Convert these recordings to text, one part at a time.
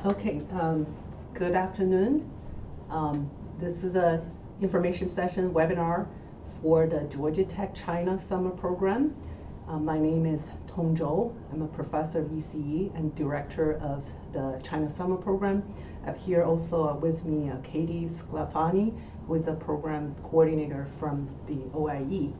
Okay, good afternoon. This is a information session webinar for the Georgia Tech China Summer Program. My name is Tong Zhou. I'm a professor of ECE and director of the China Summer Program. I have here also with me Katie Sclafani, who is a program coordinator from the OIE.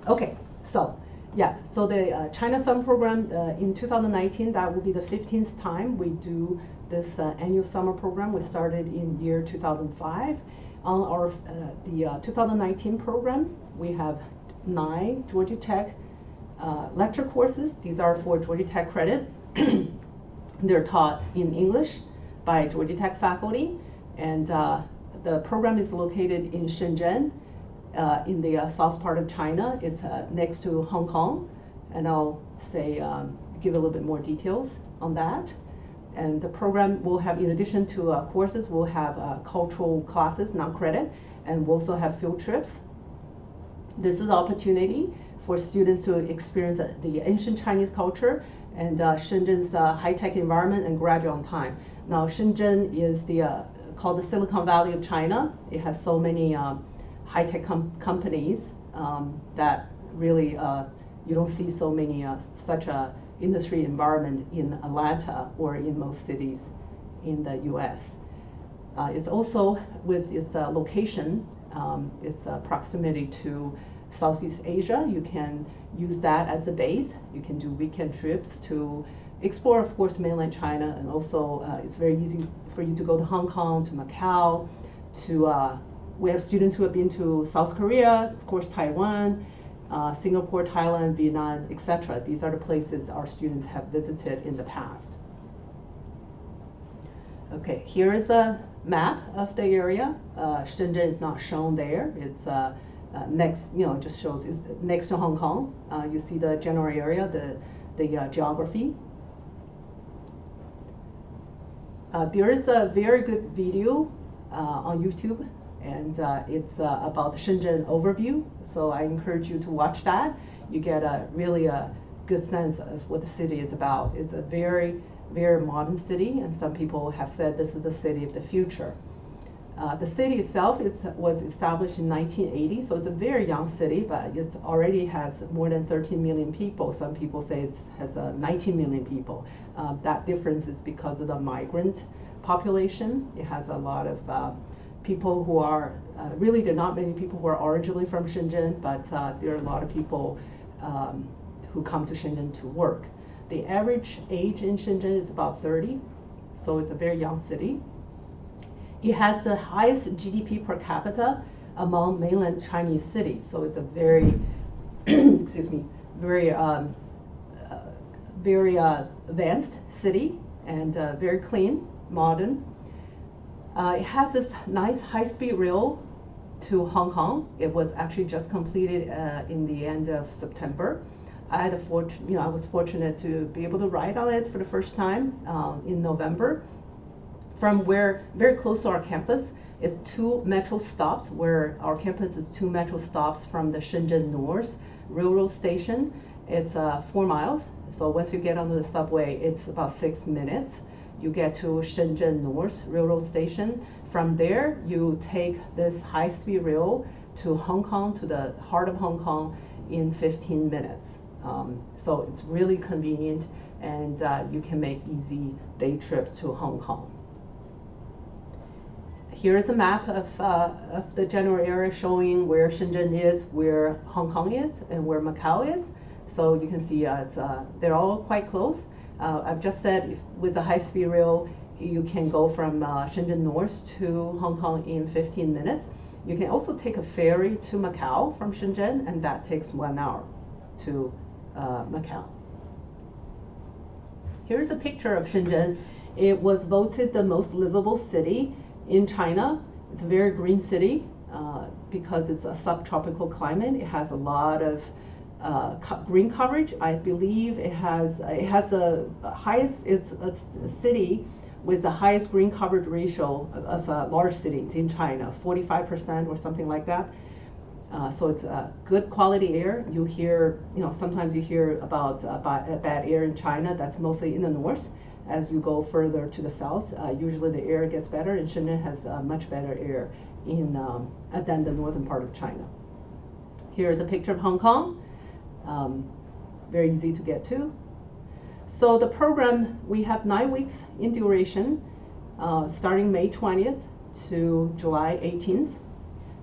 Okay, so the China Summer Program in 2019, that will be the 15th time we do this annual summer program. We started in year 2005. On our 2019 program, we have 9 Georgia Tech lecture courses. These are for Georgia Tech credit. They're taught in English by Georgia Tech faculty, and the program is located in Shenzhen, in the south part of China. It's next to Hong Kong, and I'll give a little bit more details on that. And the program will have, in addition to courses, we'll have cultural classes, non-credit, and we'll also have field trips. This is an opportunity for students to experience the ancient Chinese culture and Shenzhen's high-tech environment and graduate on time. Now, Shenzhen is called the Silicon Valley of China. It has so many high-tech companies that really you don't see so many such a industry environment in Atlanta or in most cities in the U.S. It's also with its location, its proximity to Southeast Asia. You can use that as a base. You can do weekend trips to explore, of course, mainland China, and also it's very easy for you to go to Hong Kong, to Macau, to we have students who have been to South Korea, of course, Taiwan, Singapore, Thailand, Vietnam, etc. These are the places our students have visited in the past. Okay, here is a map of the area. Shenzhen is not shown there. It's next, just shows it's next to Hong Kong. You see the general area, the geography. There is a very good video on YouTube, and it's about the Shenzhen overview. So I encourage you to watch that. You get a really good sense of what the city is about. It's a very, very modern city, and some people have said this is a city of the future. The city itself was established in 1980, so it's a very young city, but it already has more than 13 million people. Some people say it has 19 million people. That difference is because of the migrant population. It has a lot of people who are, really there are not many people who are originally from Shenzhen, but there are a lot of people who come to Shenzhen to work. The average age in Shenzhen is about 30, so it's a very young city. It has the highest GDP per capita among mainland Chinese cities, so it's a very, excuse me, very, very advanced city, and very clean, modern. It has this nice high-speed rail to Hong Kong. It was actually just completed in the end of September. I was fortunate to be able to ride on it for the first time in November. From very close to our campus, is 2 metro stops, where our campus is 2 metro stops from the Shenzhen North Railroad Station. It's 4 miles, so once you get onto the subway, it's about 6 minutes. You get to Shenzhen North Railroad Station. From there, you take this high-speed rail to Hong Kong, to the heart of Hong Kong, in 15 minutes. So it's really convenient, and you can make easy day trips to Hong Kong. Here is a map of the general area showing where Shenzhen is, where Hong Kong is, and where Macau is. So you can see they're all quite close. I've just said with the high-speed rail, you can go from Shenzhen North to Hong Kong in 15 minutes. You can also take a ferry to Macau from Shenzhen, and that takes 1 hour to Macau. Here's a picture of Shenzhen. It was voted the most livable city in China. It's a very green city because it's a subtropical climate. It has a lot of green coverage. I believe it has the highest, it's a city with the highest green coverage ratio of large cities in China, 45% or something like that. So it's good quality air. You hear, sometimes you hear about bad air in China. That's mostly in the north. As you go further to the south, usually the air gets better, and Shenzhen has much better air than the northern part of China. Here's a picture of Hong Kong. Very easy to get to. So the program, we have 9 weeks in duration, starting May 20th to July 18th.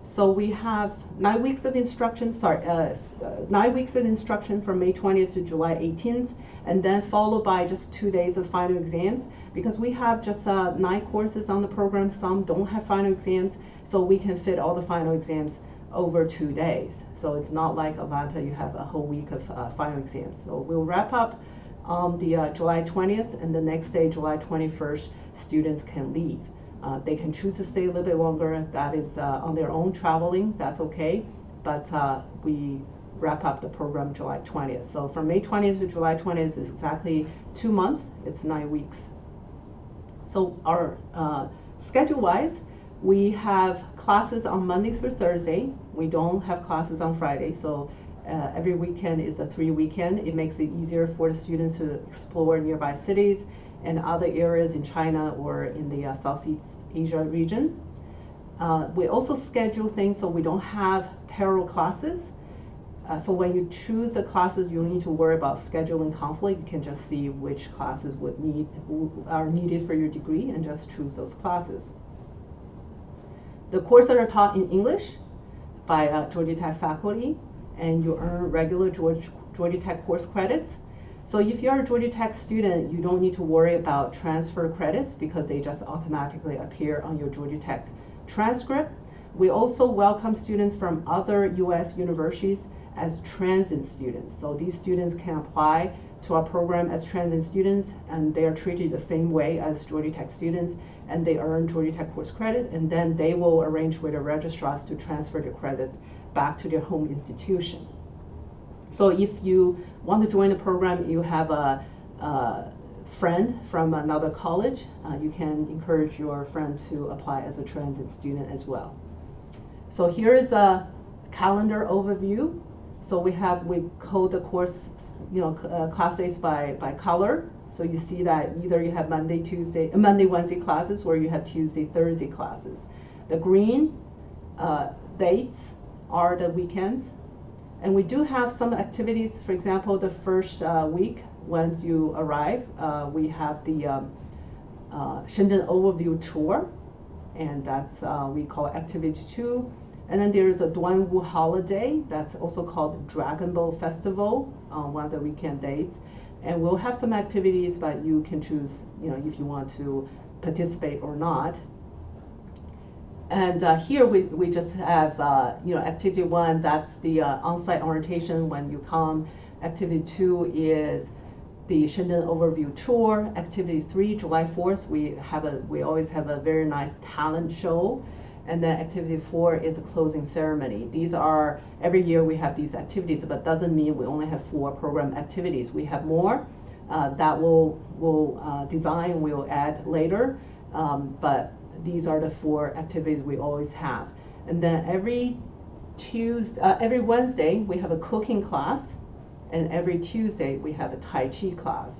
So we have 9 weeks of instruction, 9 weeks of instruction from May 20th to July 18th, and then followed by just 2 days of final exams. Because we have just 9 courses on the program, some don't have final exams, so we can fit all the final exams over 2 days. So it's not like Atlanta, you have a whole week of final exams. So we'll wrap up on the July 20th, and the next day, July 21st, students can leave. They can choose to stay a little bit longer. That is on their own traveling, that's okay. But we wrap up the program July 20th. So from May 20th to July 20th is exactly 2 months. It's 9 weeks. So our schedule-wise, we have classes on Monday through Thursday. We don't have classes on Friday. So every weekend is a 3 weekend. It makes it easier for the students to explore nearby cities and other areas in China or in the Southeast Asia region. We also schedule things so we don't have parallel classes. So when you choose the classes, you don't need to worry about scheduling conflict. You can just see which classes are needed for your degree and just choose those classes. The courses are taught in English by Georgia Tech faculty, and you earn regular Georgia Tech course credits. So if you're a Georgia Tech student, you don't need to worry about transfer credits because they just automatically appear on your Georgia Tech transcript. We also welcome students from other U.S. universities as transit students. So these students can apply to our program as transit students, and they are treated the same way as Georgia Tech students, and they earn Georgia Tech course credit, and then they will arrange with the registrars to transfer the credits back to their home institution. So if you want to join the program, you have a friend from another college, you can encourage your friend to apply as a transit student as well. So here is a calendar overview. So we code the course, class days by color. So you see that either you have Monday, Wednesday classes, or you have Tuesday, Thursday classes. The green dates are the weekends. And we do have some activities. For example, the first week, once you arrive, we have the Shenzhen Overview Tour, and that's we call Activity 2. And then there is a Duanwu holiday, that's also called Dragon Boat Festival on one of the weekend dates. And we'll have some activities, but you can choose, if you want to participate or not. And here we just have, Activity 1, that's the on-site orientation when you come. Activity 2 is the Shenzhen Overview Tour. Activity 3, July 4th, we always have a very nice talent show. And then Activity 4 is a closing ceremony. These are, every year we have these activities, but doesn't mean we only have 4 program activities. We have more that we'll design, we'll add later, but these are the 4 activities we always have. And then every Wednesday we have a cooking class, and every Tuesday we have a Tai Chi class.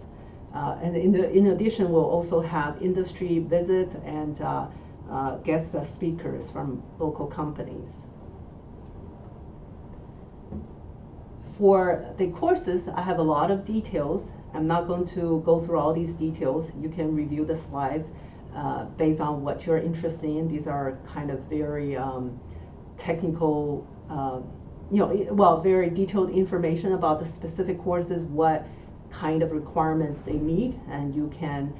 And in addition, we'll also have industry visits and guest speakers from local companies. For the courses, I have a lot of details. I'm not going to go through all these details. You can review the slides based on what you're interested in. These are kind of very technical, very detailed information about the specific courses, what kind of requirements they meet, and you can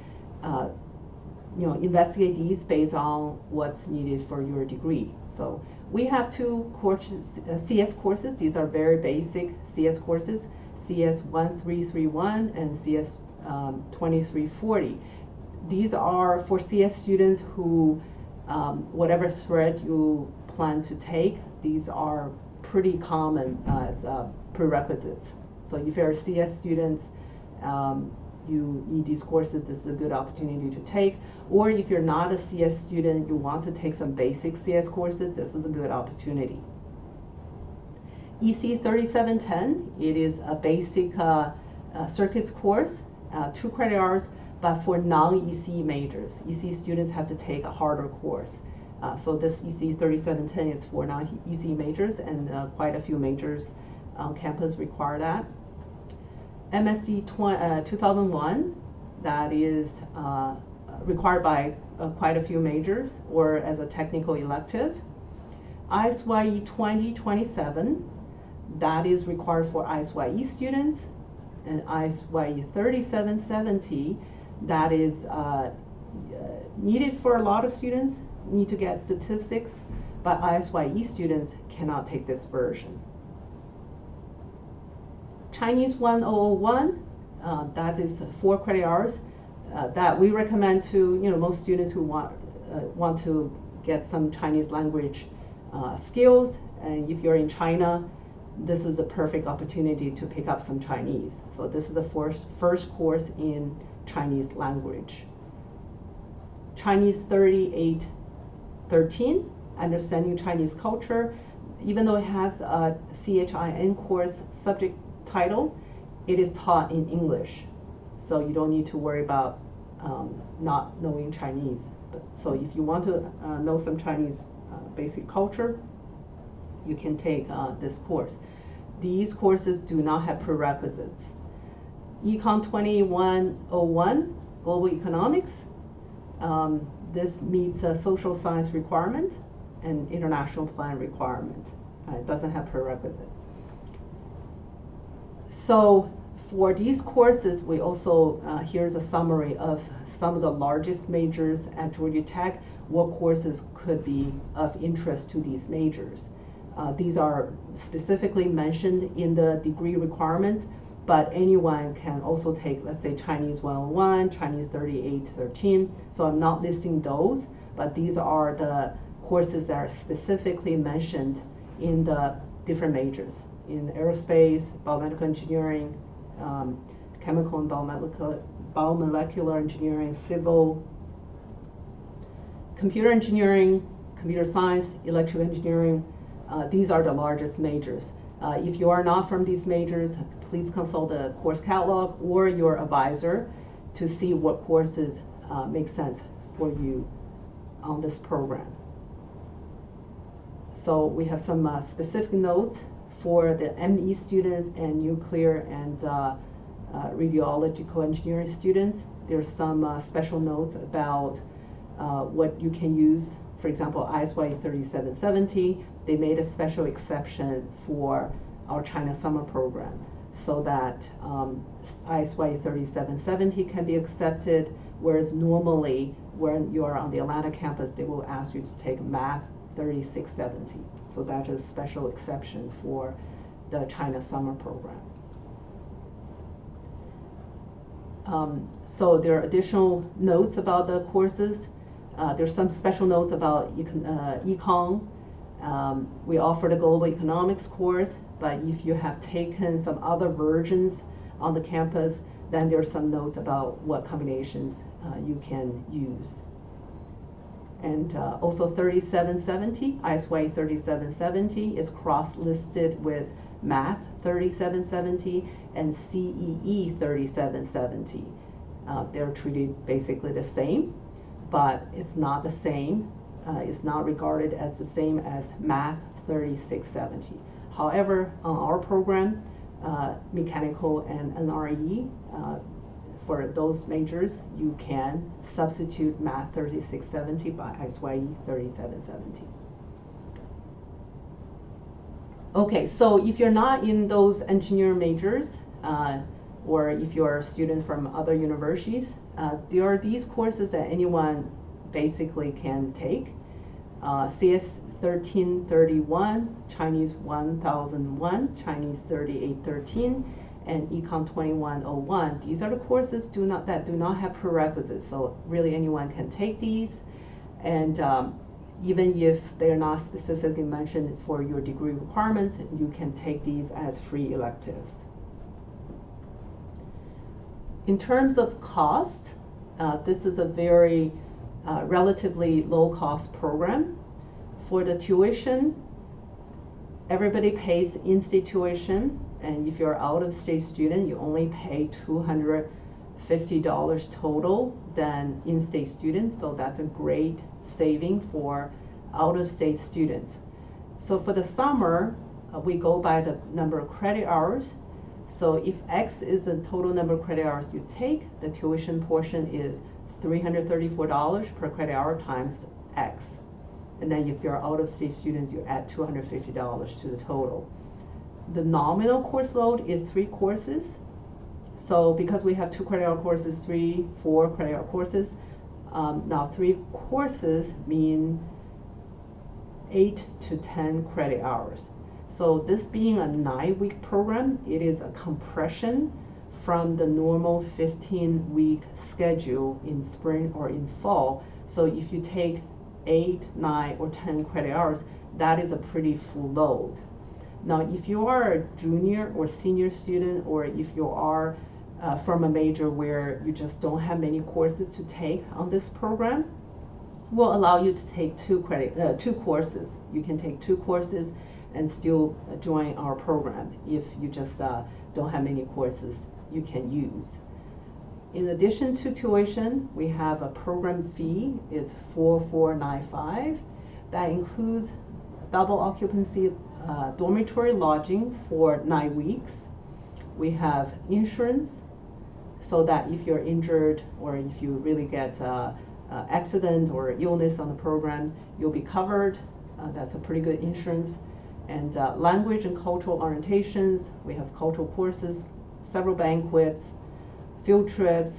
investigate these based on what's needed for your degree. So we have 2 courses, CS courses. These are very basic CS courses, CS 1331 and CS 2340. These are for CS students who, whatever thread you plan to take, these are pretty common as prerequisites. So if you're CS students, you need these courses, this is a good opportunity to take. Or if you're not a CS student, you want to take some basic CS courses, this is a good opportunity. EC 3710, it is a basic circuits course, 2 credit hours, but for non-EC majors. EC students have to take a harder course. So this EC 3710 is for non-EC majors, and quite a few majors on campus require that. MSc 2001, that is required by quite a few majors or as a technical elective. ISYE 2027, that is required for ISYE students. And ISYE 3770, that is needed for a lot of students, need to get statistics, but ISYE students cannot take this version. Chinese 1001, that is 4 credit hours that we recommend to most students who want to get some Chinese language skills. And if you're in China, this is a perfect opportunity to pick up some Chinese. So this is the first course in Chinese language. Chinese 3813, Understanding Chinese Culture. Even though it has a CHIN course subject title, it is taught in English. So you don't need to worry about not knowing Chinese. So if you want to know some Chinese basic culture, you can take this course. These courses do not have prerequisites. Econ 2101, Global Economics. This meets a social science requirement and international plan requirement. It doesn't have prerequisite. So for these courses, we also, here's a summary of some of the largest majors at Georgia Tech, what courses could be of interest to these majors. These are specifically mentioned in the degree requirements, but anyone can also take, let's say, Chinese 101, Chinese 3813. So I'm not listing those, but these are the courses that are specifically mentioned in the different majors. In aerospace, biomedical engineering, chemical and biomolecular engineering, civil, computer engineering, computer science, electrical engineering. These are the largest majors. If you are not from these majors, please consult the course catalog or your advisor to see what courses make sense for you on this program. So we have some specific notes for the ME students and nuclear and radiological engineering students. There's some special notes about what you can use. For example, ISYE 3770, they made a special exception for our China summer program so that ISYE 3770 can be accepted, whereas normally when you're on the Atlanta campus, they will ask you to take Math 3670. So that is a special exception for the China summer program. So there are additional notes about the courses. There's some special notes about econ. We offer the global economics course, but if you have taken some other versions on the campus, then there's some notes about what combinations you can use. And also 3770, ISYE 3770 is cross-listed with Math 3770 and CEE 3770. They're treated basically the same, but it's not the same. It's not regarded as the same as Math 3670. However, on our program, mechanical and NRE, for those majors, you can substitute Math 3670 by ISYE 3770. Okay, so if you're not in those engineering majors, or if you're a student from other universities, there are these courses that anyone basically can take. CS 1331, Chinese 1001, Chinese 3813, and Econ 2101. These are the courses that do not have prerequisites, so really anyone can take these, and even if they're not specifically mentioned for your degree requirements, you can take these as free electives. in terms of cost, this is a very relatively low-cost program. For the tuition, everybody pays in-state tuition, and if you're out-of-state student, you only pay $250 total than in-state students, so that's a great saving for out-of-state students. So for the summer, we go by the number of credit hours. So if X is the total number of credit hours you take, the tuition portion is $334 per credit hour times X. And then if you're out-of-state students, you add $250 to the total. The nominal course load is 3 courses. So because we have 2 credit hour courses, 3, 4 credit hour courses, now 3 courses mean 8 to 10 credit hours. So this being a 9-week program, it is a compression from the normal 15-week schedule in spring or in fall. So if you take 8, 9, or 10 credit hours, that is a pretty full load. Now, if you are a junior or senior student, or if you are from a major where you just don't have many courses to take on this program, we'll allow you to take 2 courses. You can take 2 courses and still join our program if you just don't have many courses you can use. In addition to tuition, we have a program fee. It's $4,495. That includes double occupancy dormitory lodging for 9 weeks. We have insurance, so that if you're injured or if you really get accident or illness on the program, you'll be covered. That's a pretty good insurance. And language and cultural orientations, we have cultural courses, several banquets, field trips,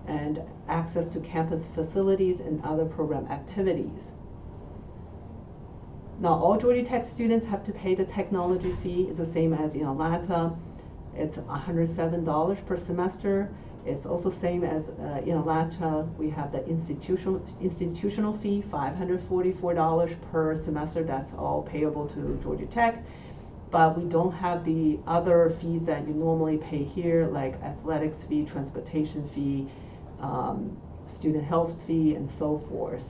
and access to campus facilities and other program activities. Now, all Georgia Tech students have to pay the technology fee. It's the same as in Atlanta. It's $107 per semester. It's also same as in Atlanta. We have the institutional fee, $544 per semester. That's all payable to Georgia Tech. But we don't have the other fees that you normally pay here, like athletics fee, transportation fee, student health fee, and so forth.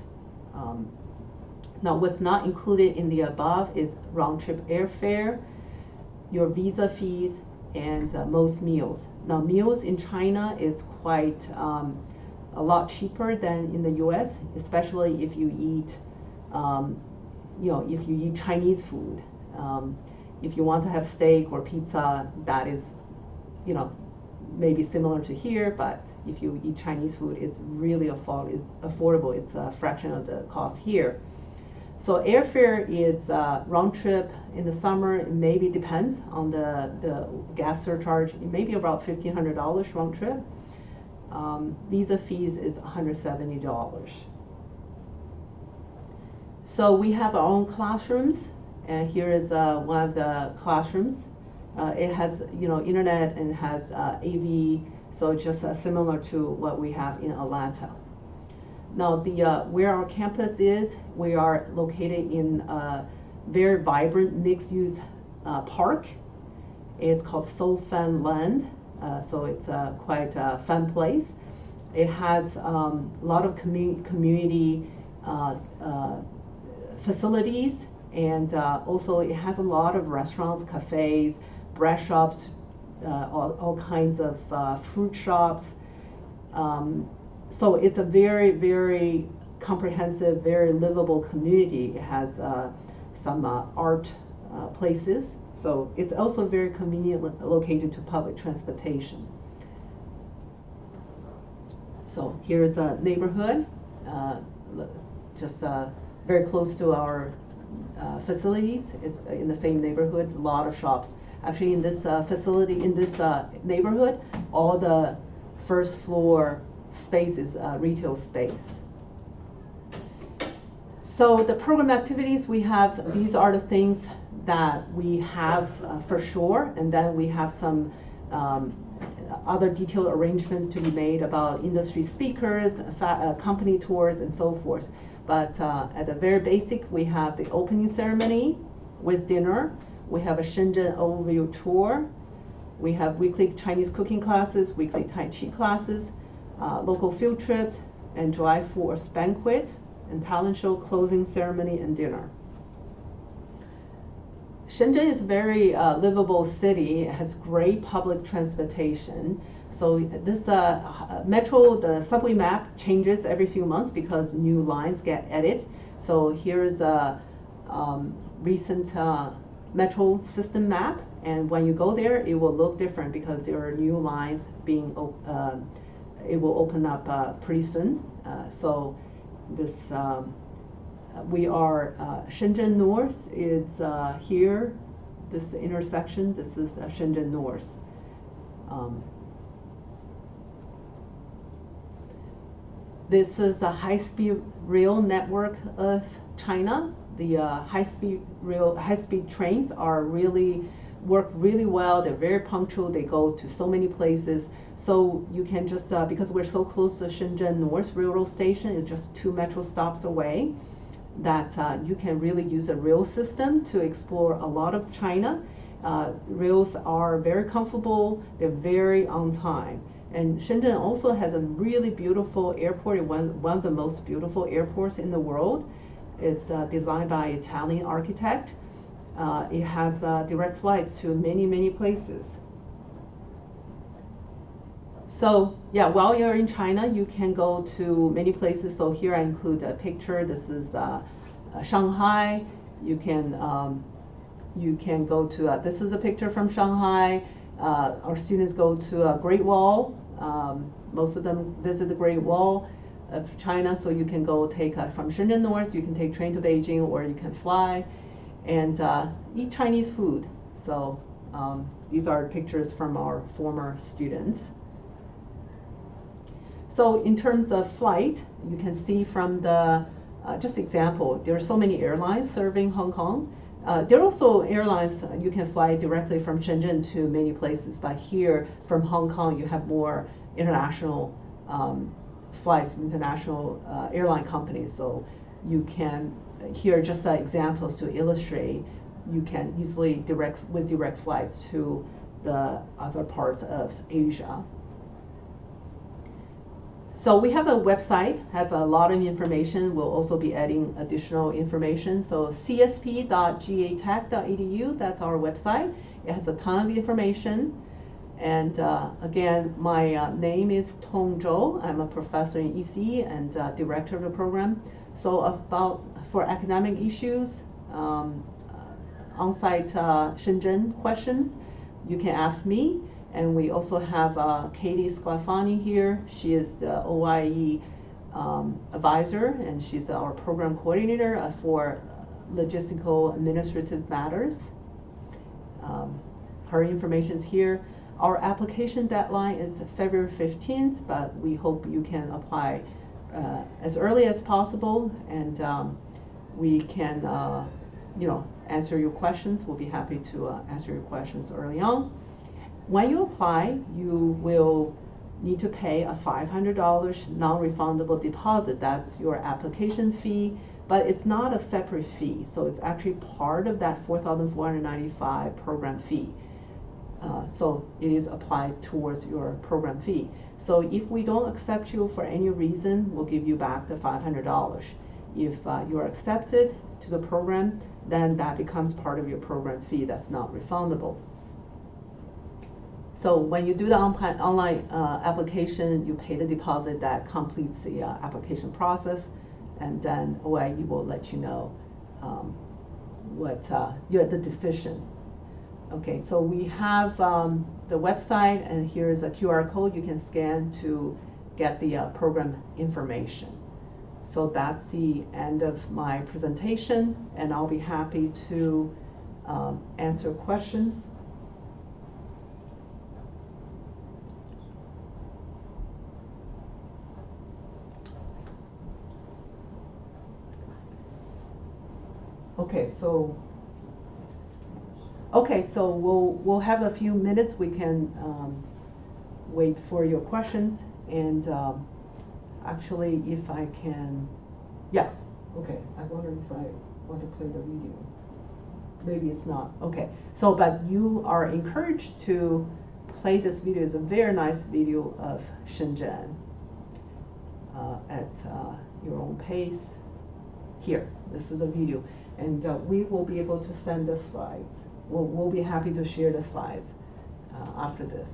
Now, what's not included in the above is round-trip airfare, your visa fees, and most meals. Now, meals in China is quite a lot cheaper than in the U.S., especially if you eat, if you eat Chinese food. If you want to have steak or pizza, that is, maybe similar to here, but if you eat Chinese food, it's really affordable. It's a fraction of the cost here. So airfare is round trip in the summer. It maybe depends on the gas surcharge. It may be about $1,500 round trip. Visa fees is $170. So we have our own classrooms, and here is one of the classrooms. It has internet and has AV, so it's just similar to what we have in Atlanta. Now, where our campus is, we are located in a very vibrant mixed-use park. It's called So Fun Land, so it's quite a fun place. It has a lot of community facilities, and also it has a lot of restaurants, cafes, bread shops, all kinds of fruit shops. So it's a very, very comprehensive, very livable community. It has some art places. So it's also very conveniently located to public transportation. So here's a neighborhood, just very close to our facilities. It's in the same neighborhood, a lot of shops. Actually, in this facility, in this neighborhood, all the first floor space is retail space. So the program activities we have, these are the things that we have for sure, and then we have some other detailed arrangements to be made about industry speakers, company tours, and so forth. But at the very basic, we have the opening ceremony with dinner. We have a Shenzhen overview tour. We have weekly Chinese cooking classes, weekly Tai Chi classes, local field trips, and July 4th banquet, and talent show, closing ceremony, and dinner. Shenzhen is a very livable city. It has great public transportation. So this metro, the subway map changes every few months because new lines get added. So here's a recent metro system map, and when you go there, it will look different because there are new lines being, it will open up pretty soon. So this, we are, Shenzhen North is here, this intersection, this is Shenzhen North. This is a high-speed rail network of China. The high-speed trains are work really well. They're very punctual. They go to so many places. So you can just, because we're so close to Shenzhen North Railroad Station, it's just 2 metro stops away, that you can really use a rail system to explore a lot of China. Rails are very comfortable. They're very on time. And Shenzhen also has a really beautiful airport, one of the most beautiful airports in the world. It's designed by an Italian architect. It has direct flights to many, many places. So yeah, while you're in China, you can go to many places. So here I include a picture. This is Shanghai. You can go to, this is a picture from Shanghai. Our students go to Great Wall. Most of them visit the Great Wall of China, so you can go take from Shenzhen North, you can take train to Beijing, or you can fly and eat Chinese food. So these are pictures from our former students. So in terms of flight, you can see from the, just example, there are so many airlines serving Hong Kong. There are also airlines, you can fly directly from Shenzhen to many places, but here from Hong Kong you have more international flights, international airline companies. So you can, here are just examples to illustrate, you can easily with direct flights to the other parts of Asia. So we have a website, has a lot of information. We'll also be adding additional information. So csp.gatech.edu, that's our website. It has a ton of information. And again, my name is Tong Zhou. I'm a professor in ECE and director of the program. So for academic issues, on-site Shenzhen questions, you can ask me. And we also have Katie Sclafani here. She is the OIE advisor, and she's our program coordinator for logistical administrative matters. Her information is here. Our application deadline is February 15th, but we hope you can apply as early as possible, and we can answer your questions. We'll be happy to answer your questions early on. When you apply, you will need to pay a $500 non-refundable deposit. That's your application fee, but it's not a separate fee. So it's actually part of that $4,495 program fee. So it is applied towards your program fee. So if we don't accept you for any reason, we'll give you back the $500. If you're accepted to the program, then that becomes part of your program fee. That's not refundable. So when you do the online application, you pay the deposit that completes the application process, and then OIE will let you know what the decision. Okay, so we have the website, and here is a QR code you can scan to get the program information. So that's the end of my presentation, and I'll be happy to answer questions. Okay, so we'll have a few minutes. We can wait for your questions, and actually, if I can, yeah. Okay, I wonder if I want to play the video. Maybe it's not. Okay, so but you are encouraged to play this video. It's a very nice video of Shenzhen at your own pace. Here, this is the video, and we will be able to send the slides. We'll be happy to share the slides after this.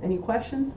Any questions?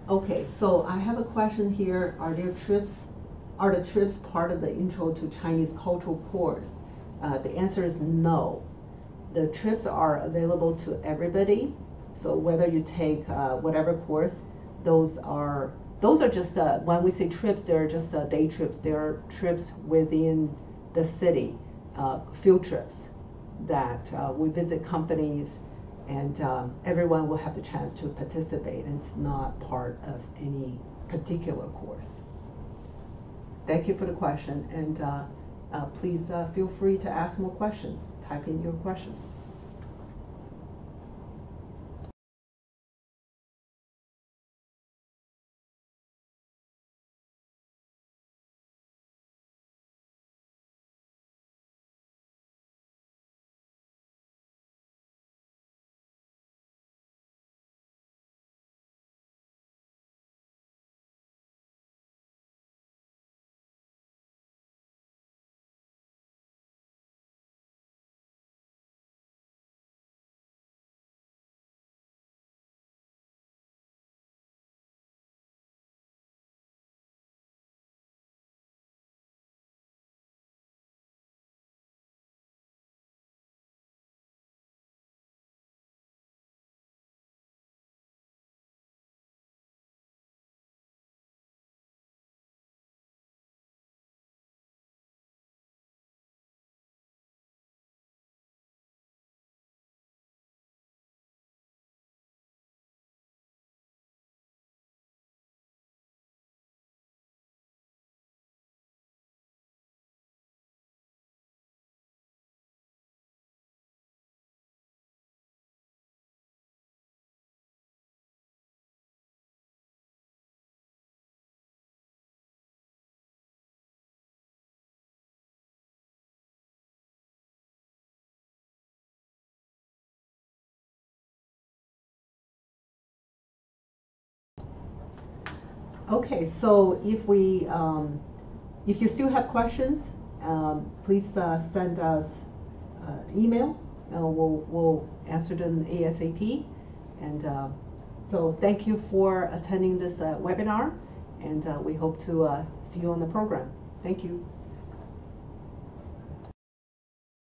Okay, so I have a question here. Are the trips part of the Intro to Chinese Cultural course? The answer is no. The trips are available to everybody. So whether you take whatever course, those are just when we say trips, they're just day trips. They are trips within the city, field trips that we visit companies, and everyone will have the chance to participate. And it's not part of any particular course. Thank you for the question, and please feel free to ask more questions. Type in your questions. Okay, so if you still have questions, please send us email. We'll answer them ASAP. And so thank you for attending this webinar, and we hope to see you on the program. Thank you.